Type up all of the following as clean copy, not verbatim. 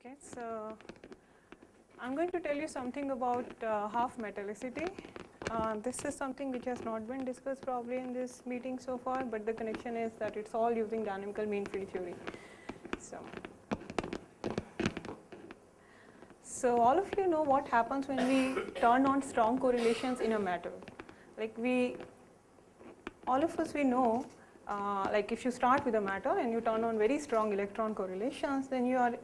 Okay, so I'm going to tell you something about half metallicity. This is something which has not been discussed probably in this meeting so far, but the connection is that it's all using dynamical mean field theory. So all of you know what happens when we turn on strong correlations in a matter. Like all of us we know, like if you start with a matter and you turn on very strong electron correlations, then you are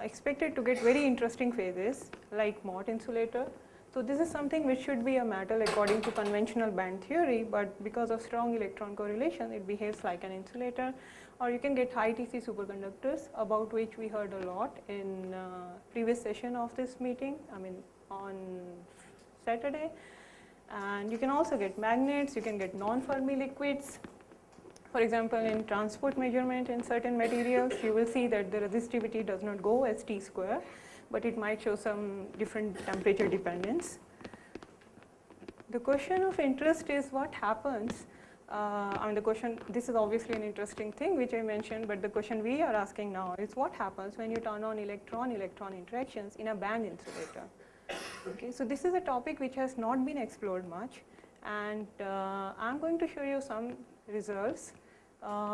expected to get very interesting phases like Mott insulator. So this is something which should be a metal according to conventional band theory, but because of strong electron correlation it behaves like an insulator. Or you can get high Tc superconductors, about which we heard a lot in previous session of this meeting, I mean on Saturday. And you can also get magnets, you can get non-Fermi liquids. For example, in transport measurement in certain materials, you will see that the resistivity does not go as T square, but it might show some different temperature dependence. The question of interest is what happens, the question, this is obviously an interesting thing which I mentioned, but the question we are asking now is what happens when you turn on electron-electron interactions in a band insulator. Okay, so this is a topic which has not been explored much, and I'm going to show you some results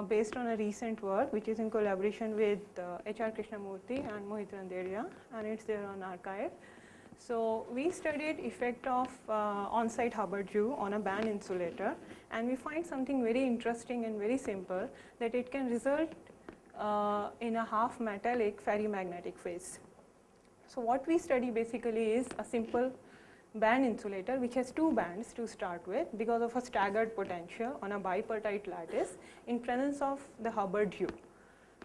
based on a recent work which is in collaboration with H.R. Krishnamurthy and Mohit Randeria, and it's there on arXiv. So we studied effect of on-site Hubbard-Jew on a band insulator, and we find something very interesting and very simple, that it can result in a half metallic ferrimagnetic phase. So what we study basically is a simple band insulator which has two bands to start with because of a staggered potential on a bipartite lattice in presence of the Hubbard-Jew.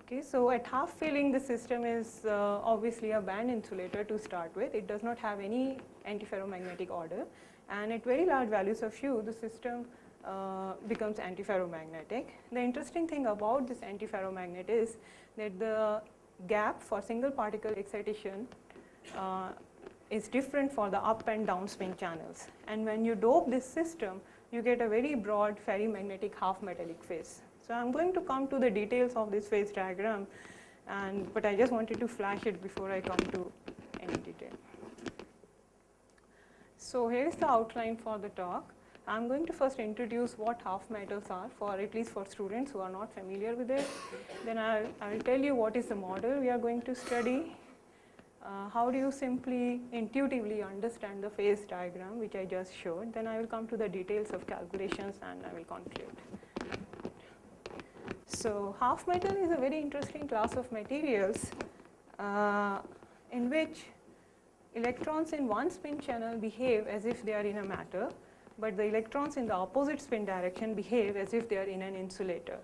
Okay, so at half filling the system is obviously a band insulator to start with. It does not have any antiferromagnetic order, and at very large values of U the system becomes antiferromagnetic. The interesting thing about this antiferromagnet is that the gap for single particle excitation is different for the up and down spin channels, and when you dope this system you get a very broad ferrimagnetic half metallic phase. So I'm going to come to the details of this phase diagram, but I just wanted to flash it before I come to any detail. So here is the outline for the talk. I'm going to first introduce what half metals are, for at least for students who are not familiar with it. Then I'll tell you what is the model we are going to study. How do you simply intuitively understand the phase diagram which I just showed. Then I will come to the details of calculations and I will conclude. So half metal is a very interesting class of materials in which electrons in one spin channel behave as if they are in a matter, but the electrons in the opposite spin direction behave as if they are in an insulator.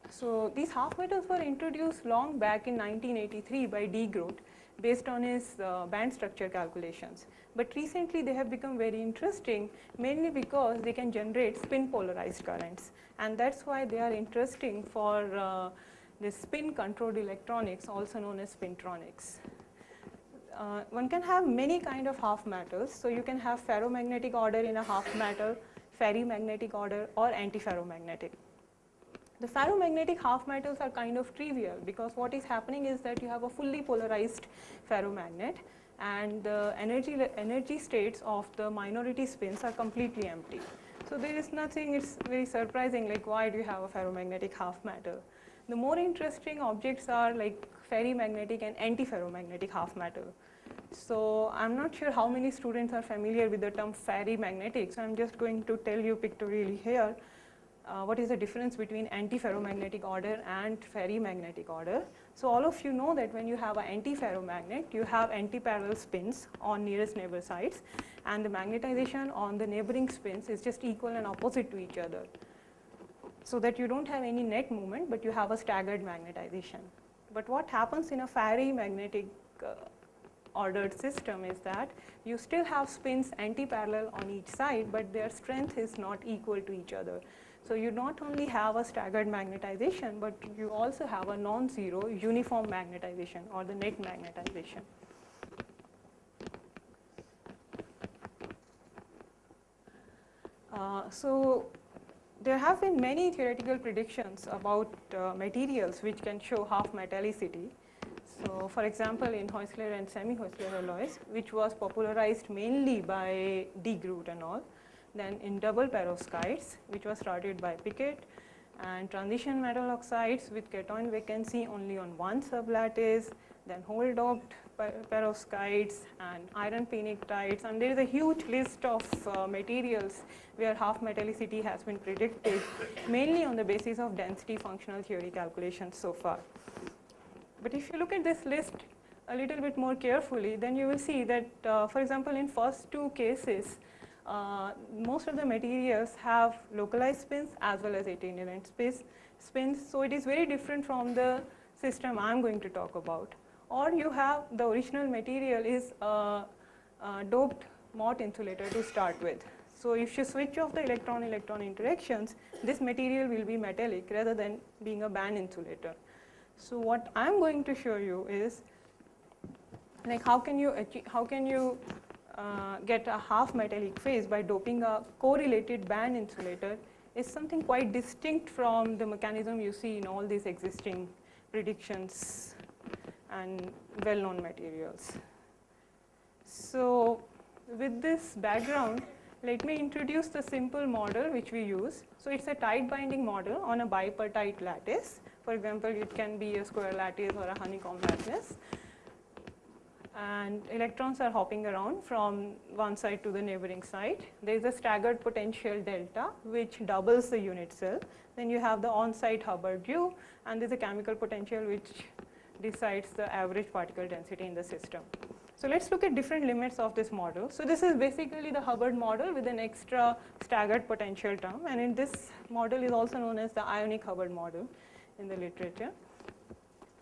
So these half metals were introduced long back in 1983 by de Groot based on his band structure calculations. But recently they have become very interesting, mainly because they can generate spin polarized currents, and that's why they are interesting for the spin controlled electronics, also known as spintronics. One can have many kind of half metals. So you can have ferromagnetic order in a half metal, ferrimagnetic order, or antiferromagnetic. The ferromagnetic half metals are kind of trivial because what is happening is that you have a fully polarized ferromagnet and the energy states of the minority spins are completely empty. So there is nothing, it's very surprising, like why do you have a ferromagnetic half metal? The more interesting objects are like ferrimagnetic and antiferromagnetic half metal. So I'm not sure how many students are familiar with the term ferrimagnetic, so I'm just going to tell you pictorially here. What is the difference between antiferromagnetic order and ferrimagnetic order. So all of you know that when you have an antiferromagnet, you have antiparallel spins on nearest neighbor sides, and the magnetization on the neighboring spins is just equal and opposite to each other. So that you don't have any net movement, but you have a staggered magnetization. But what happens in a ferrimagnetic ordered system is that you still have spins antiparallel on each side, but their strength is not equal to each other. So you not only have a staggered magnetization, but you also have a non-zero uniform magnetization or the net magnetization. So there have been many theoretical predictions about materials which can show half metallicity. So for example, in Heusler and semi-Heusler alloys, which was popularized mainly by de Groot and all, then in double perovskites, which was started by Piquet, and transition metal oxides with cation vacancy only on one sublattice, then hole doped perovskites and iron pnictides, and there is a huge list of materials where half metallicity has been predicted mainly on the basis of density functional theory calculations so far. But if you look at this list a little bit more carefully, then you will see that, for example, in first two cases, most of the materials have localized spins as well as itinerant spins. So it is very different from the system I am going to talk about. Or you have the original material is a doped Mott insulator to start with. So if you switch off the electron-electron interactions, this material will be metallic rather than being a band insulator. So what I am going to show you is like how can you get a half metallic phase by doping a correlated band insulator is something quite distinct from the mechanism you see in all these existing predictions and well-known materials. So with this background, let me introduce the simple model which we use. So it's a tight binding model on a bipartite lattice. For example, it can be a square lattice or a honeycomb lattice. And electrons are hopping around from one side to the neighboring side. There is a staggered potential delta which doubles the unit cell. Then you have the on-site Hubbard U, and there is a chemical potential which decides the average particle density in the system. So let's look at different limits of this model. So this is basically the Hubbard model with an extra staggered potential term, and in this model is also known as the ionic Hubbard model in the literature.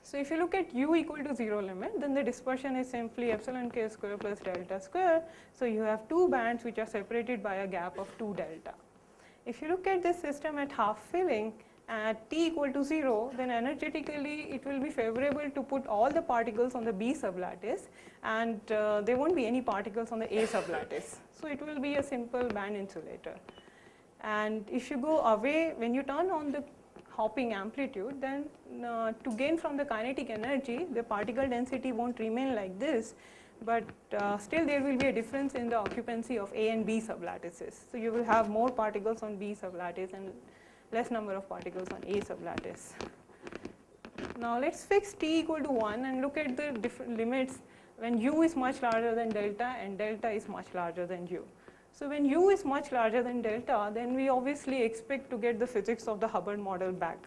So if you look at U equal to 0 limit, then the dispersion is simply epsilon k square plus delta square. So you have two bands which are separated by a gap of 2 delta. If you look at this system at half filling at t equal to 0, then energetically it will be favorable to put all the particles on the B sublattice, and there won't be any particles on the A sublattice. So it will be a simple band insulator. And if you go away, when you turn on the hopping amplitude, then to gain from the kinetic energy, the particle density won't remain like this, but still there will be a difference in the occupancy of A and B sublattices. So you will have more particles on B sublattice and less number of particles on A sublattice. Now let's fix t equal to 1 and look at the different limits when U is much larger than delta and delta is much larger than U. So when U is much larger than delta, then we obviously expect to get the physics of the Hubbard model back.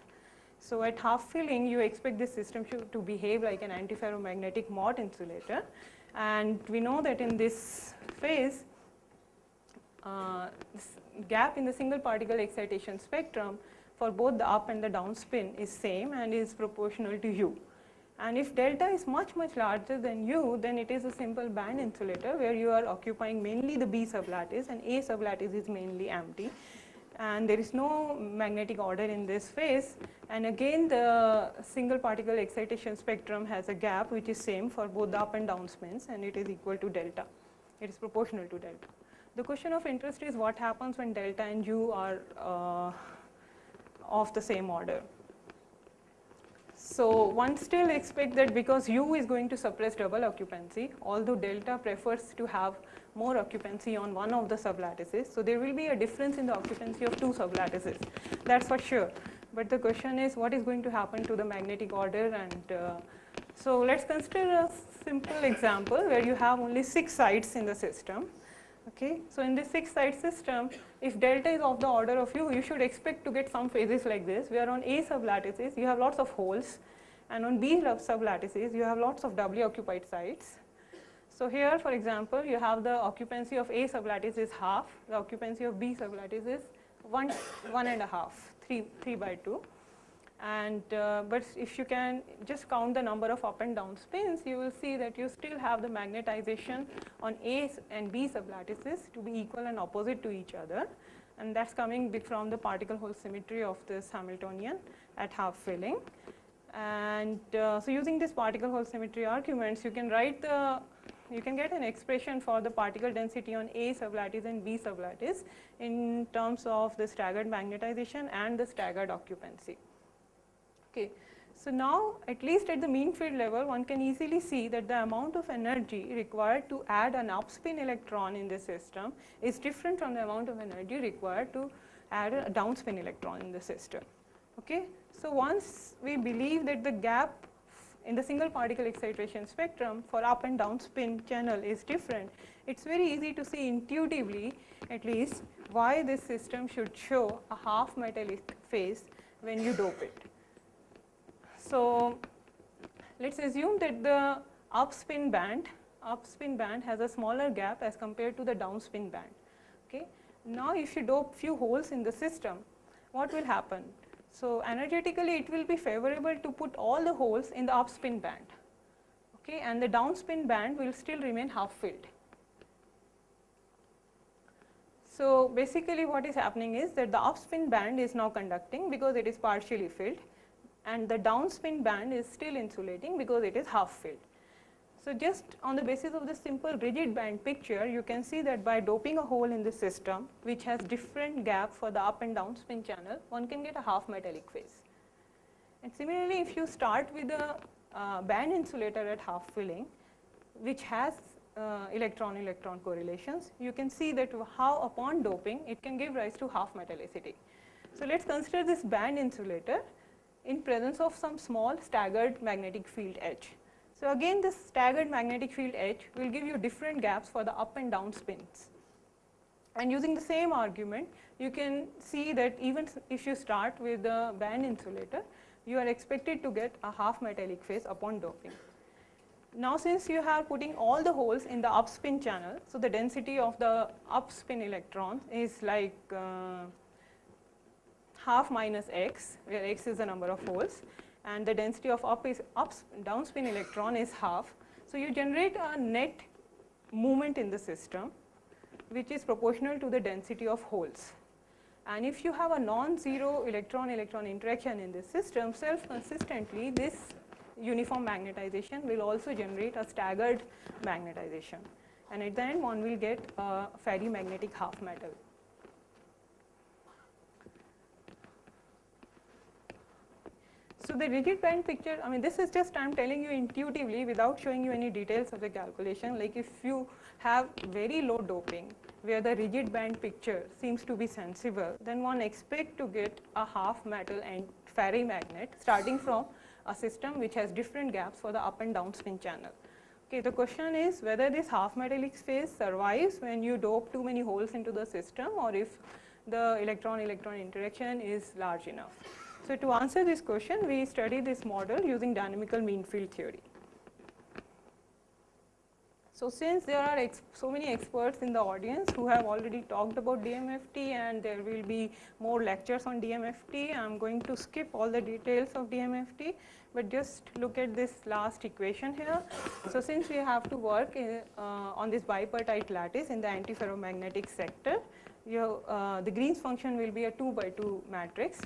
So at half filling, you expect this system to behave like an antiferromagnetic Mott insulator. And we know that in this phase, this gap in the single particle excitation spectrum for both the up and the down spin is same and is proportional to U. And if delta is much larger than U, then it is a simple band insulator where you are occupying mainly the B sublattice and A sublattice is mainly empty. And there is no magnetic order in this phase. And again, the single particle excitation spectrum has a gap which is same for both the up and down spins, and it is equal to delta. It is proportional to delta. The question of interest is what happens when delta and U are of the same order. So one still expects that because U is going to suppress double occupancy, although delta prefers to have more occupancy on one of the sublattices. So there will be a difference in the occupancy of two sublattices, that's for sure. But the question is what is going to happen to the magnetic order, and so let's consider a simple example where you have only 6 sites in the system. Okay, so in this 6-site system, if delta is of the order of U, you should expect to get some phases like this, where on A sublattices you have lots of holes, and on B sublattices you have lots of doubly occupied sites. So here, for example, you have the occupancy of A sublattice is half, the occupancy of B sublattice is 1.5, 3 by 2. And but if you can just count the number of up and down spins, you will see that you still have the magnetization on A and B sublattices to be equal and opposite to each other, and that's coming from the particle hole symmetry of this Hamiltonian at half filling. And so using this particle hole symmetry arguments, you can get an expression for the particle density on A sublattice and B sublattice in terms of the staggered magnetization and the staggered occupancy. Okay. So now, at least at the mean field level, one can easily see that the amount of energy required to add an upspin electron in the system is different from the amount of energy required to add a downspin electron in the system. Okay. So once we believe that the gap in the single particle excitation spectrum for up and down spin channel is different, it's very easy to see intuitively at least why this system should show a half metallic phase when you dope it. So let's assume that the upspin band has a smaller gap as compared to the downspin band. Okay. Now if you dope few holes in the system, what will happen? So energetically it will be favorable to put all the holes in the upspin band, okay, and the downspin band will still remain half filled. So basically what is happening is that the upspin band is now conducting because it is partially filled, and the downspin band is still insulating because it is half filled. So just on the basis of this simple rigid band picture, you can see that by doping a hole in the system which has different gap for the up and down spin channel, one can get a half metallic phase. And similarly, if you start with a band insulator at half filling which has electron-electron correlations, you can see that how upon doping it can give rise to half metallicity. So let's consider this band insulator in presence of some small staggered magnetic field edge. So again, this staggered magnetic field edge will give you different gaps for the up and down spins. And using the same argument, you can see that even if you start with the band insulator, you are expected to get a half metallic phase upon doping. Now since you are putting all the holes in the upspin channel, so the density of the upspin electron is like half minus x, where x is the number of holes, and the density of downspin electron is half. So you generate a net movement in the system which is proportional to the density of holes. And if you have a non-zero electron-electron interaction in this system, self-consistently this uniform magnetization will also generate a staggered magnetization, and at the end one will get a ferrimagnetic half metal. So the rigid band picture, I mean this is just I am telling you intuitively without showing you any details of the calculation. Like if you have very low doping where the rigid band picture seems to be sensible, then one expect to get a half metal and ferrimagnet starting from a system which has different gaps for the up and down spin channel. Okay, the question is whether this half metallic phase survives when you dope too many holes into the system, or if the electron-electron interaction is large enough. So to answer this question, we study this model using dynamical mean field theory. So since there are so many experts in the audience who have already talked about DMFT, and there will be more lectures on DMFT, I am going to skip all the details of DMFT, but just look at this last equation here. So since we have to work on this bipartite lattice in the antiferromagnetic sector, the Green's function will be a 2 by 2 matrix.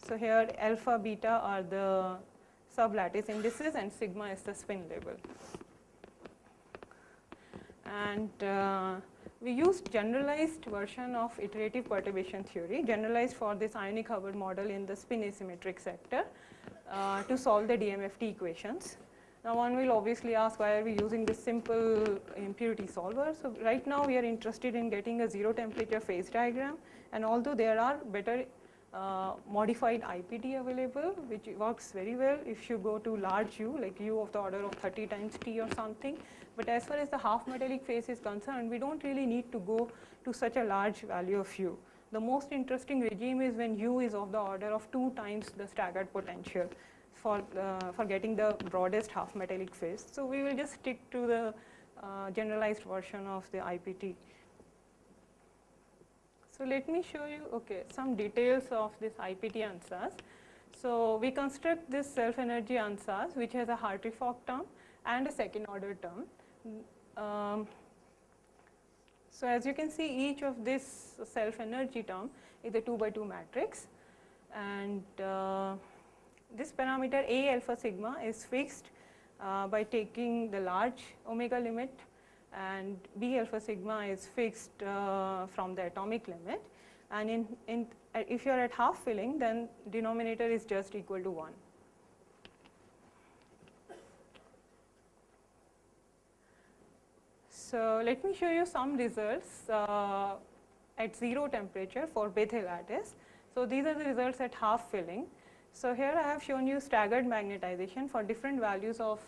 So here alpha, beta are the sublattice indices and sigma is the spin level. And we used generalized version of iterative perturbation theory, generalized for this ionic Hubbard model in the spin asymmetric sector to solve the DMFT equations. Now one will obviously ask, why are we using this simple impurity solver? So right now we are interested in getting a zero temperature phase diagram, and although there are better modified IPT available which works very well if you go to large U, like U of the order of 30 times T or something, but as far as the half metallic phase is concerned, we don't really need to go to such a large value of U. The most interesting regime is when U is of the order of 2 times the staggered potential for getting the broadest half metallic phase. So we will just stick to the generalized version of the IPT. So let me show you some details of this IPT ansatz. So we construct this self energy ansatz which has a Hartree-Fock term and a second order term. So as you can see, each of this self energy term is a 2 by 2 matrix, and this parameter A alpha sigma is fixed by taking the large omega limit, and B alpha sigma is fixed from the atomic limit, and if you are at half filling, then denominator is just equal to 1. So let me show you some results at 0 temperature for Bethe lattice. So these are the results at half filling. So here I have shown you staggered magnetization for different values of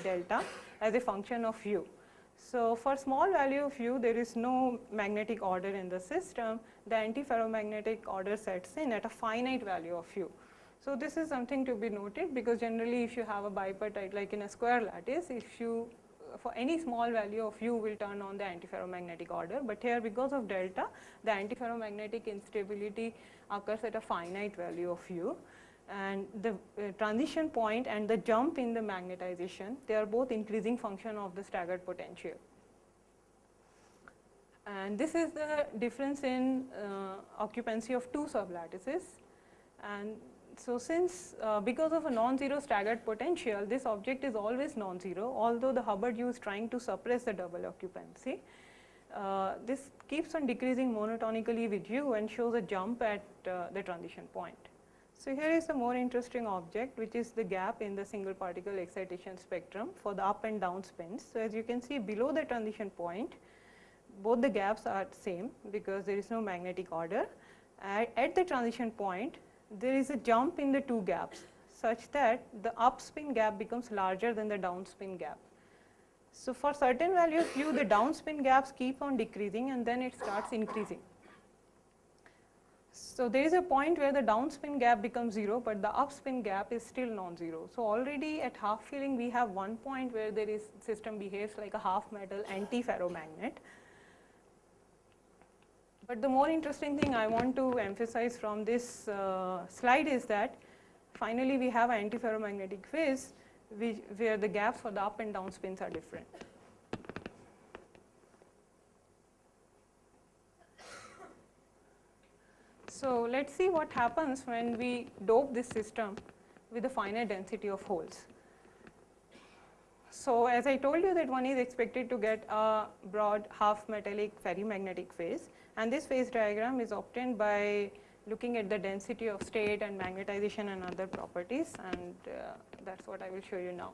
delta as a function of u. So for small value of u, there is no magnetic order in the system. The antiferromagnetic order sets in at a finite value of u. So this is something to be noted, because generally if you have a bipartite like in a square lattice, if you for any small value of u will turn on the antiferromagnetic order, but here because of delta, the antiferromagnetic instability occurs at a finite value of u, and the transition point and the jump in the magnetization, they are both increasing function of the staggered potential. And this is the difference in occupancy of two sublattices. And so since because of a non-zero staggered potential, this object is always non-zero, although the Hubbard U is trying to suppress the double occupancy. This keeps on decreasing monotonically with u and shows a jump at the transition point. So here is a more interesting object, which is the gap in the single particle excitation spectrum for the up and down spins. So as you can see below the transition point, both the gaps are same because there is no magnetic order. At the transition point, there is a jump in the two gaps such that the up spin gap becomes larger than the down spin gap. So for certain value of u, the down spin gaps keep on decreasing and then it starts increasing. So there is a point where the down spin gap becomes 0, but the up spin gap is still non-zero. So already at half filling we have one point where there is system behaves like a half metal antiferromagnet. But the more interesting thing I want to emphasize from this slide is that finally we have an antiferromagnetic phase where the gaps for the up and down spins are different. So let's see what happens when we dope this system with a finite density of holes. So as I told you that one is expected to get a broad half metallic ferrimagnetic phase, and this phase diagram is obtained by looking at the density of state and magnetization and other properties, and that's what I will show you now.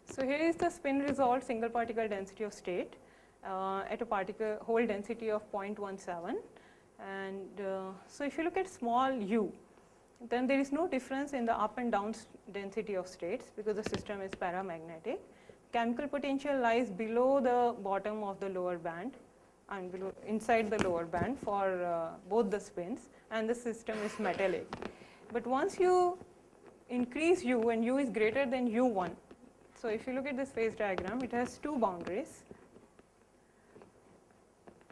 So here is the spin resolved single particle density of state at a particle hole density of 0.17. And so if you look at small u, then there is no difference in the up and down density of states because the system is paramagnetic. Chemical potential lies below the bottom of the lower band and below inside the lower band for both the spins, and the system is metallic. But once you increase u and u is greater than u1, so if you look at this phase diagram, it has two boundaries,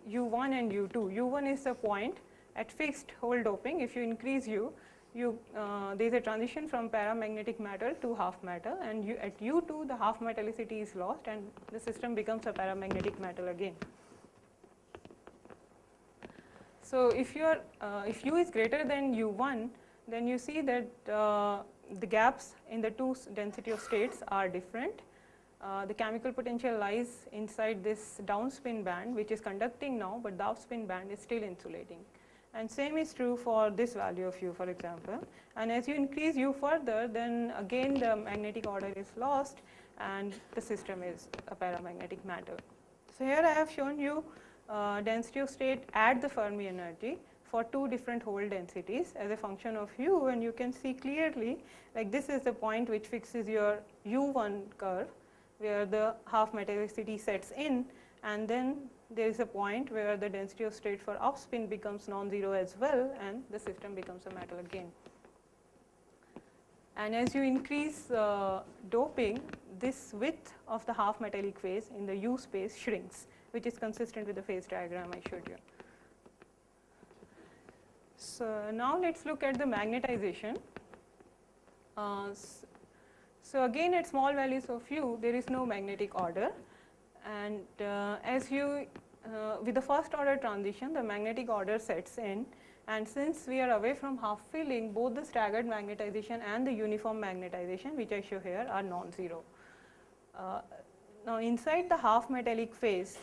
u1 and u2. u1 is the point at fixed hole doping. If you increase u, there is a transition from paramagnetic metal to half metal, and at u2 the half metallicity is lost and the system becomes a paramagnetic metal again. So if u is greater than u1, then you see that the gaps in the two density of states are different. The chemical potential lies inside this downspin band, which is conducting now, but the upspin band is still insulating. And same is true for this value of u, for example. And as you increase u further, then again the magnetic order is lost and the system is a paramagnetic matter. So here I have shown you density of state at the Fermi energy for two different hole densities as a function of u, and you can see clearly, like this is the point which fixes your u1 curve, where the half metallicity sets in, and then there is a point where the density of state for upspin becomes non-zero as well, and the system becomes a metal again. And as you increase doping, this width of the half metallic phase in the u space shrinks, which is consistent with the phase diagram I showed you. So now let's look at the magnetization. So again at small values of u, there is no magnetic order, and as you with the first order transition, the magnetic order sets in, and since we are away from half filling, both the staggered magnetization and the uniform magnetization, which I show here, are non-zero. Now inside the half metallic phase,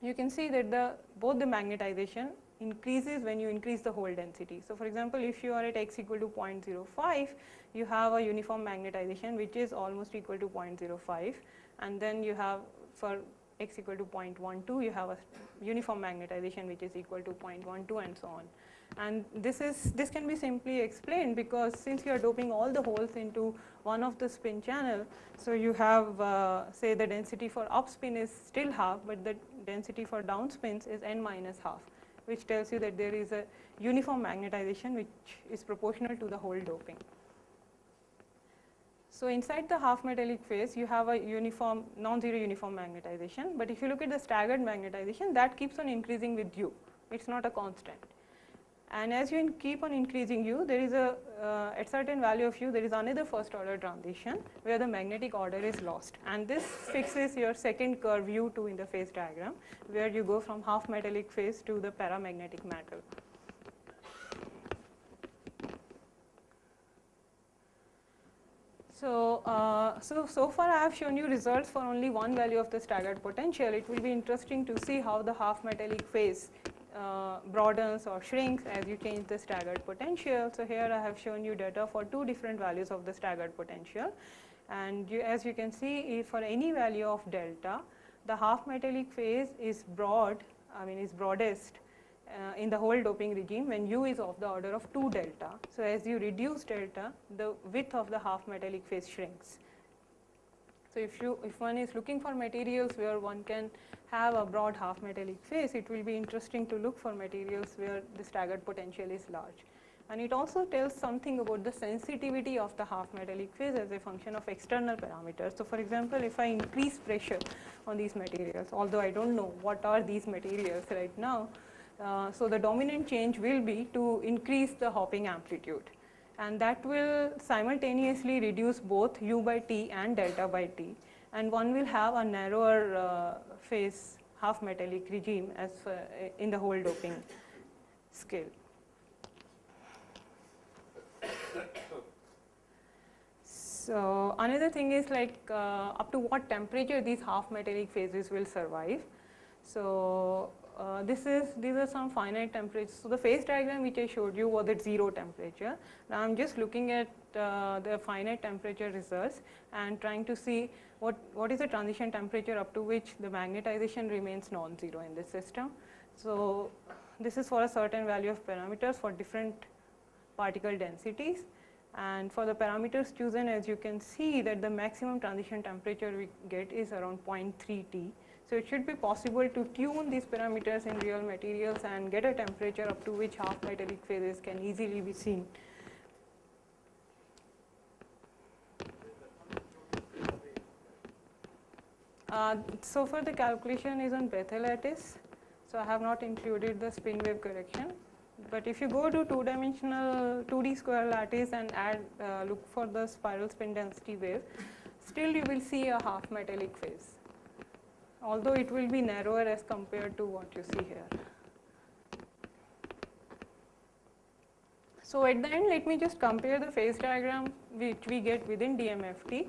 you can see that both the magnetization increases when you increase the hole density. So for example, if you are at x equal to 0.05, you have a uniform magnetization which is almost equal to 0.05, and then you have for x equal to 0.12, you have a uniform magnetization which is equal to 0.12 and so on. And this can be simply explained because since you are doping all the holes into one of the spin channel, so you have say the density for up spin is still half, but the density for down spins is n minus half, which tells you that there is a uniform magnetization which is proportional to the hole doping. So inside the half metallic phase you have a uniform, non-zero uniform magnetization, but if you look at the staggered magnetization, that keeps on increasing with u, it is not a constant. And as you keep on increasing u, there is a at certain value of u, there is another first order transition where the magnetic order is lost, and this fixes your second curve u2 in the phase diagram, where you go from half metallic phase to the paramagnetic matter. So far I have shown you results for only one value of the staggered potential. It will be interesting to see how the half metallic phase broadens or shrinks as you change the staggered potential. So here I have shown you data for two different values of the staggered potential, and as you can see, if for any value of delta, the half metallic phase is broadest in the hole doping regime when u is of the order of 2 delta. So as you reduce delta, the width of the half metallic phase shrinks. So if one is looking for materials where one can have a broad half metallic phase, it will be interesting to look for materials where the staggered potential is large. And it also tells something about the sensitivity of the half metallic phase as a function of external parameters. So for example, if I increase pressure on these materials, although I don't know what are these materials right now, so the dominant change will be to increase the hopping amplitude, and that will simultaneously reduce both u by t and delta by t, and one will have a narrower phase half metallic regime as in the hole doping scale. So another thing is like up to what temperature these half metallic phases will survive. So these are some finite temperatures. So the phase diagram which I showed you was at 0 temperature. Now I am just looking at the finite temperature results and trying to see what is the transition temperature up to which the magnetization remains non-zero in this system. So this is for a certain value of parameters for different particle densities, and for the parameters chosen, as you can see that the maximum transition temperature we get is around 0.3 T. So it should be possible to tune these parameters in real materials and get a temperature up to which half metallic phases can easily be seen. So far the calculation is on Bethe lattice, so I have not included the spin wave correction. But if you go to 2-dimensional 2D square lattice and add look for the spiral spin density wave, still you will see a half metallic phase, although it will be narrower as compared to what you see here. So at the end, let me just compare the phase diagram which we get within DMFT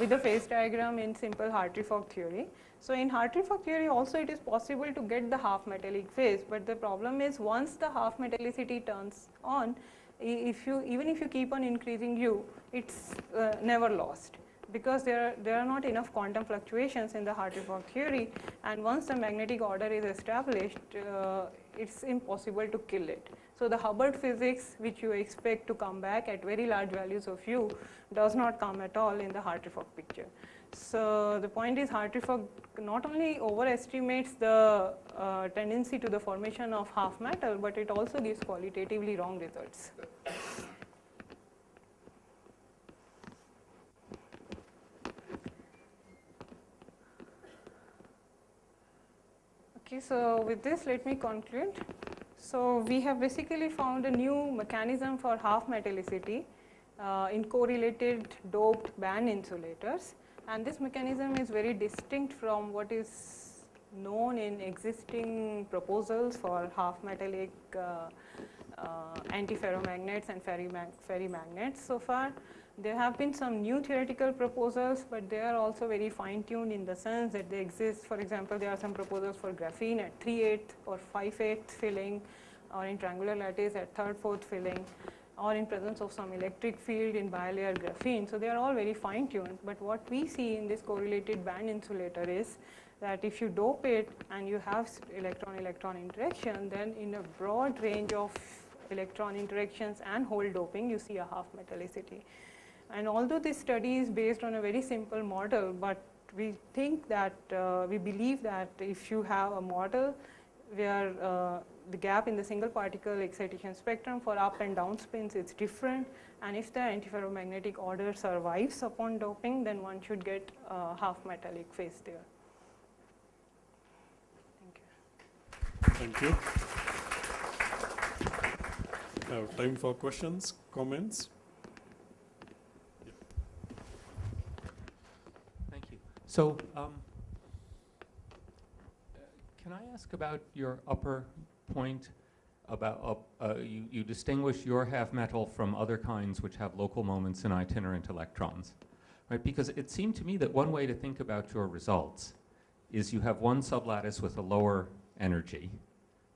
with the phase diagram in simple Hartree-Fock theory. So in Hartree-Fock theory also it is possible to get the half metallic phase, but the problem is once the half metallicity turns on, even if you keep on increasing u, it's never lost, because there are not enough quantum fluctuations in the Hartree-Fock theory, and once the magnetic order is established, it's impossible to kill it. So the Hubbard physics which you expect to come back at very large values of u does not come at all in the Hartree-Fock picture. So the point is Hartree-Fock not only overestimates the tendency to the formation of half metal, but it also gives qualitatively wrong results. Okay, so with this let me conclude. So we have basically found a new mechanism for half metallicity in correlated doped band insulators, and this mechanism is very distinct from what is known in existing proposals for half metallic antiferromagnets and ferrimagnets. So far there have been some new theoretical proposals, but they are also very fine tuned in the sense that they exist. For example, there are some proposals for graphene at 3/8 or 5/8 filling, or in triangular lattice at 3/4 filling, or in presence of some electric field in bilayer graphene. So they are all very fine tuned, but what we see in this correlated band insulator is that if you dope it and you have electron-electron interaction, then in a broad range of electron interactions and hole doping, you see a half metallicity. And although this study is based on a very simple model, but we think that, we believe that if you have a model where the gap in the single particle excitation spectrum for up and down spins is different, and if the antiferromagnetic order survives upon doping, then one should get a half metallic phase there. Thank you. Now, time for questions, comments. Thank you. So, can I ask about your upper point about you distinguish your half metal from other kinds which have local moments and itinerant electrons, right? Because it seemed to me that one way to think about your results is you have one sublattice with a lower energy,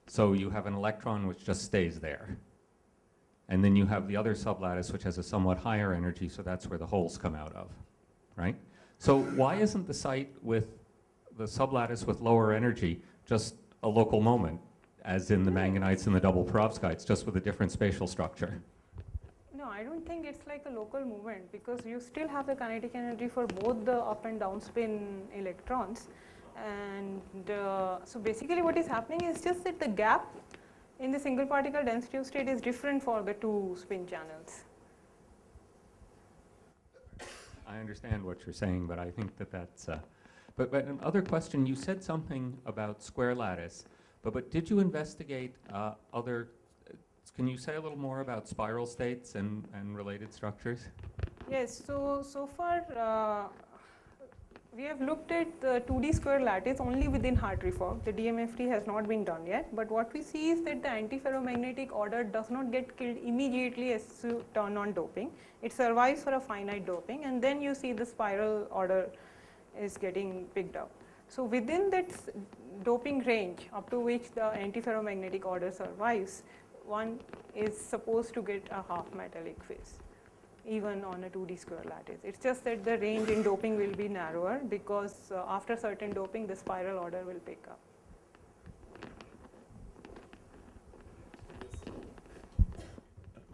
so you have an electron which just stays there. And then you have the other sublattice which has a somewhat higher energy, so that's where the holes come out of, right? So why isn't the site with the sublattice with lower energy just a local moment, as in the manganites and the double perovskites, just with a different spatial structure? No, I don't think it's like a local movement, because you still have the kinetic energy for both the up and down spin electrons. And so basically what is happening is just that the gap in the single particle density state is different for the two spin channels. I understand what you're saying, but I think that that's... But another question, you said something about square lattice, but did you investigate other... Can you say a little more about spiral states and related structures? Yes, so far we have looked at the 2D square lattice only within Hartree-Fock. The DMFT has not been done yet, but what we see is that the antiferromagnetic order does not get killed immediately as you turn on doping. It survives for a finite doping, and then you see the spiral order is getting picked up. So within that doping range up to which the antiferromagnetic order survives, one is supposed to get a half metallic phase, even on a 2D square lattice. It's just that the range in doping will be narrower, because after certain doping, the spiral order will pick up.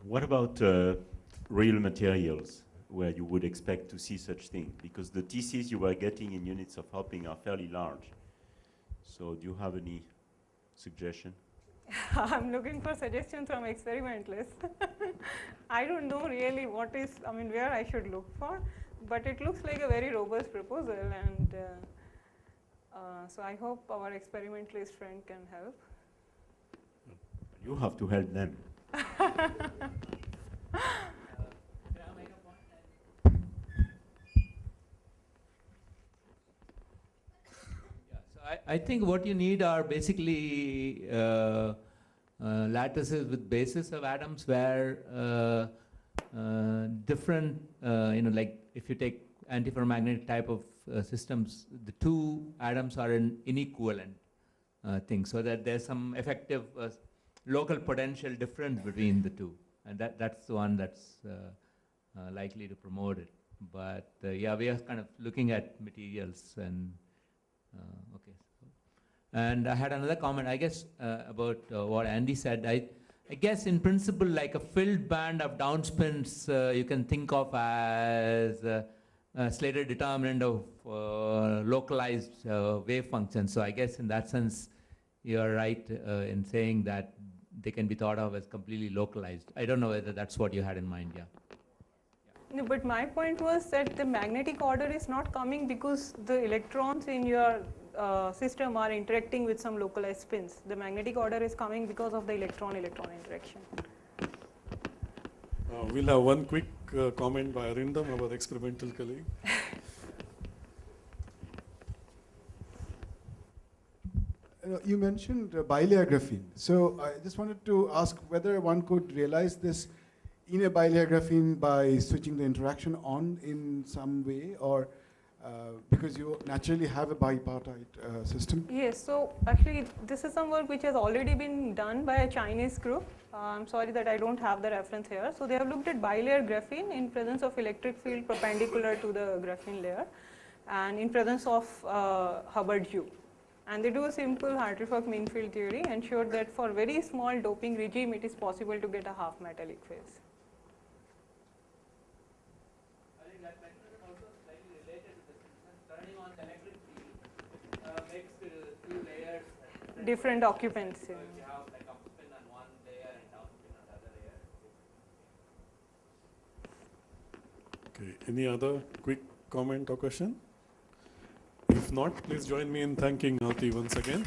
What about real materials where you would expect to see such thing? Because the TCs you were getting in units of hopping are fairly large. So do you have any suggestion? I'm looking for suggestions from experimentalists. I don't know really what is, where I should look for, but it looks like a very robust proposal, and so I hope our experimentalist friend can help. You have to help them. I think what you need are basically lattices with bases of atoms where different, like if you take antiferromagnetic type of systems, the two atoms are an inequivalent thing, so that there's some effective local potential difference between the two, and that's the one that's likely to promote it. But yeah, we are kind of looking at materials and okay. And I had another comment, I guess, about what Andy said. I guess in principle, like a filled band of downspins, you can think of as a Slater determinant of localized wave functions. So I guess in that sense, you're right in saying that they can be thought of as completely localized. I don't know whether that's what you had in mind, yeah. No, but my point was that the magnetic order is not coming because the electrons in your system are interacting with some localized spins. The magnetic order is coming because of the electron-electron interaction. We'll have one quick comment by Arindam, our experimental colleague. You mentioned bilayer graphene. So I just wanted to ask whether one could realize this in a bilayer graphene by switching the interaction on in some way, or because you naturally have a bipartite system? Yes, so actually this is some work which has already been done by a Chinese group. I'm sorry that I don't have the reference here. So they have looked at bilayer graphene in presence of electric field perpendicular to the graphene layer. and in presence of Hubbard U. And they do a simple Hartree-Fock mean field theory and showed that for very small doping regime, it is possible to get a half metallic phase. I think that mechanism also slightly related to this. Turning on the electric field makes the two layers Different occupants. So if you have like upspin on one layer and downspin on the other layer. Okay, any other quick comment or question? If not, please join me in thanking Aarti once again.